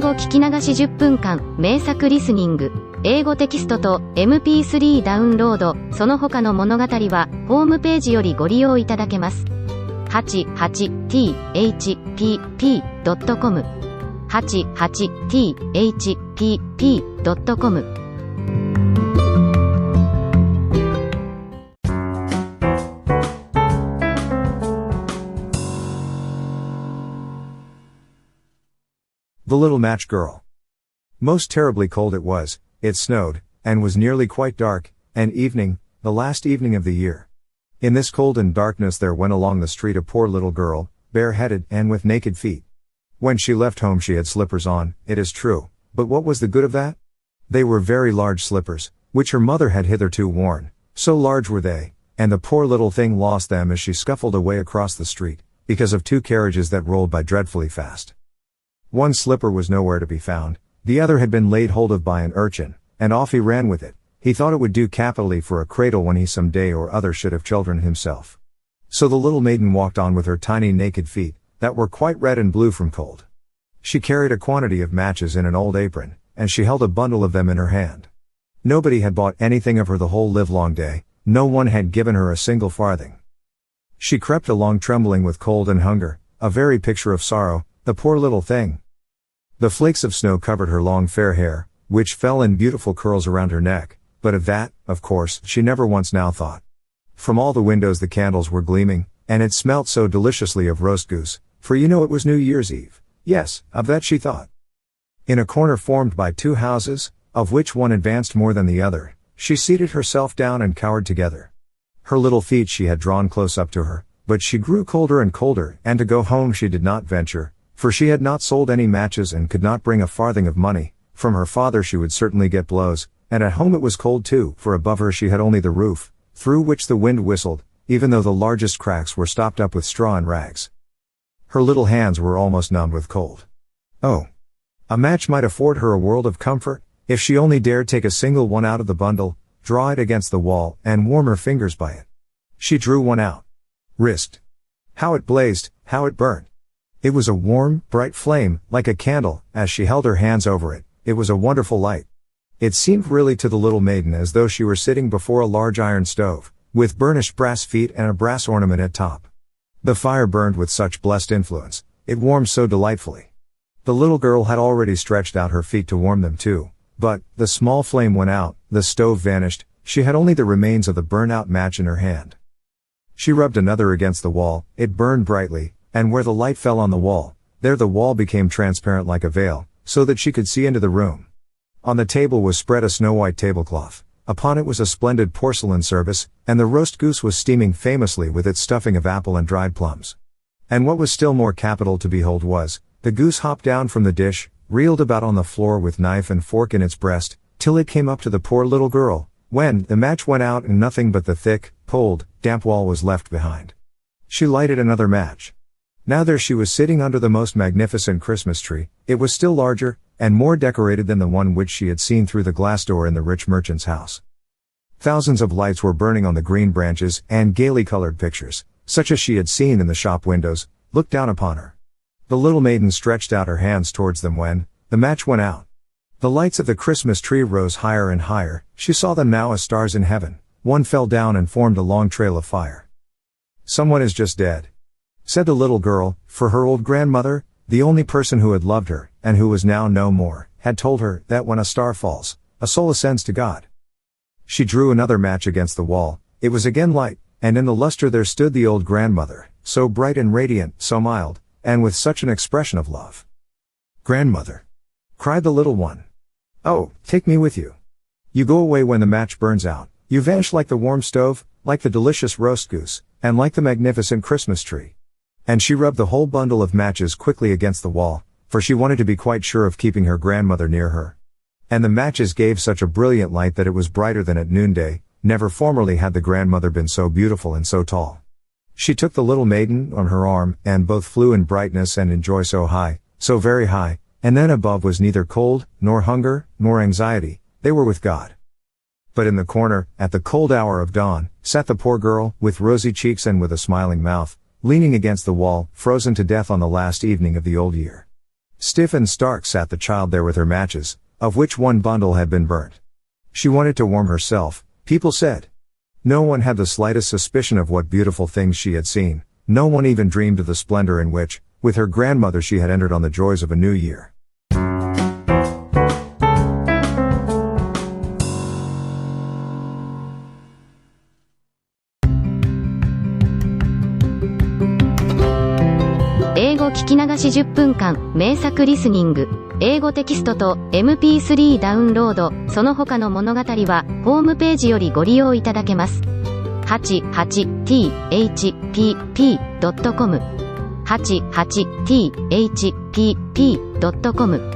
語聞き流し10分間、名作リスニング、英語テキストと MP3 ダウンロード、その他の物語は、ホームページよりご利用いただけます。88thpp.com 88thpp.com The Little Match Girl. Most terribly cold it was, it snowed, and was nearly quite dark, and evening, the last evening of the year. In this cold and darkness there went along the street a poor little girl, bareheaded and with naked feet. When she left home she had slippers on, it is true, but what was the good of that? They were very large slippers, which her mother had hitherto worn, so large were they, and the poor little thing lost them as she scuffled away across the street, because of two carriages that rolled by dreadfully fast. One slipper was nowhere to be found, the other had been laid hold of by an urchin, and off he ran with it. He thought it would do capitally for a cradle when he some day or other should have children himself. So the little maiden walked on with her tiny naked feet, that were quite red and blue from cold. She carried a quantity of matches in an old apron, and she held a bundle of them in her hand. Nobody had bought anything of her the whole livelong day, no one had given her a single farthing. She crept along trembling with cold and hunger, a very picture of sorrow, the poor little thing. The flakes of snow covered her long fair hair, which fell in beautiful curls around her neck, but of that, of course, she never once now thought. From all the windows the candles were gleaming, and it smelt so deliciously of roast goose, for you know it was New Year's Eve. Yes, of that she thought. In a corner formed by two houses, of which one advanced more than the other, she seated herself down and cowered together. Her little feet she had drawn close up to her, but she grew colder and colder, and to go home she did not venture, for she had not sold any matches and could not bring a farthing of money. From her father she would certainly get blows, and at home it was cold too, for above her she had only the roof, through which the wind whistled, even though the largest cracks were stopped up with straw and rags. Her little hands were almost numbed with cold. Oh! A match might afford her a world of comfort, if she only dared take a single one out of the bundle, draw it against the wall, and warm her fingers by it. She drew one out. Risked. How it blazed, how it burned! It was a warm, bright flame, like a candle, as she held her hands over it. It was a wonderful light. It seemed really to the little maiden as though she were sitting before a large iron stove, with burnished brass feet and a brass ornament at top. The fire burned with such blessed influence, it warmed so delightfully. The little girl had already stretched out her feet to warm them too, but, the small flame went out, the stove vanished, she had only the remains of the burnt-out match in her hand. She rubbed another against the wall, it burned brightly, and where the light fell on the wall, there the wall became transparent like a veil, so that she could see into the room. On the table was spread a snow-white tablecloth, upon it was a splendid porcelain service, and the roast goose was steaming famously with its stuffing of apple and dried plums. And what was still more capital to behold was, the goose hopped down from the dish, reeled about on the floor with knife and fork in its breast, till it came up to the poor little girl, when the match went out and nothing but the thick, cold, damp wall was left behind. She lighted another match. Now there she was sitting under the most magnificent Christmas tree. It was still larger, and more decorated than the one which she had seen through the glass door in the rich merchant's house. Thousands of lights were burning on the green branches, and gaily colored pictures, such as she had seen in the shop windows, looked down upon her. The little maiden stretched out her hands towards them when, the match went out. The lights of the Christmas tree rose higher and higher, she saw them now as stars in heaven. One fell down and formed a long trail of fire. "Someone is just dead," said the little girl, for her old grandmother, the only person who had loved her, and who was now no more, had told her, that when a star falls, a soul ascends to God. She drew another match against the wall, it was again light, and in the luster there stood the old grandmother, so bright and radiant, so mild, and with such an expression of love. "Grandmother!" cried the little one. "Oh, take me with you. You go away when the match burns out, you vanish like the warm stove, like the delicious roast goose, and like the magnificent Christmas tree." And she rubbed the whole bundle of matches quickly against the wall, for she wanted to be quite sure of keeping her grandmother near her. And the matches gave such a brilliant light that it was brighter than at noonday. Never formerly had the grandmother been so beautiful and so tall. She took the little maiden on her arm, and both flew in brightness and in joy so high, so very high, and then above was neither cold, nor hunger, nor anxiety, they were with God. But in the corner, at the cold hour of dawn, sat the poor girl, with rosy cheeks and with a smiling mouth, leaning against the wall, frozen to death on the last evening of the old year. Stiff and stark sat the child there with her matches, of which one bundle had been burnt. She wanted to warm herself, people said. No one had the slightest suspicion of what beautiful things she had seen, no one even dreamed of the splendor in which, with her grandmother she had entered on the joys of a new year. 英語聞き流し10分間、名作リスニング。英語テキストと MP3 ダウンロード、その他の物語は、ホームページよりご利用いただけます。88thpp.com 88thpp.com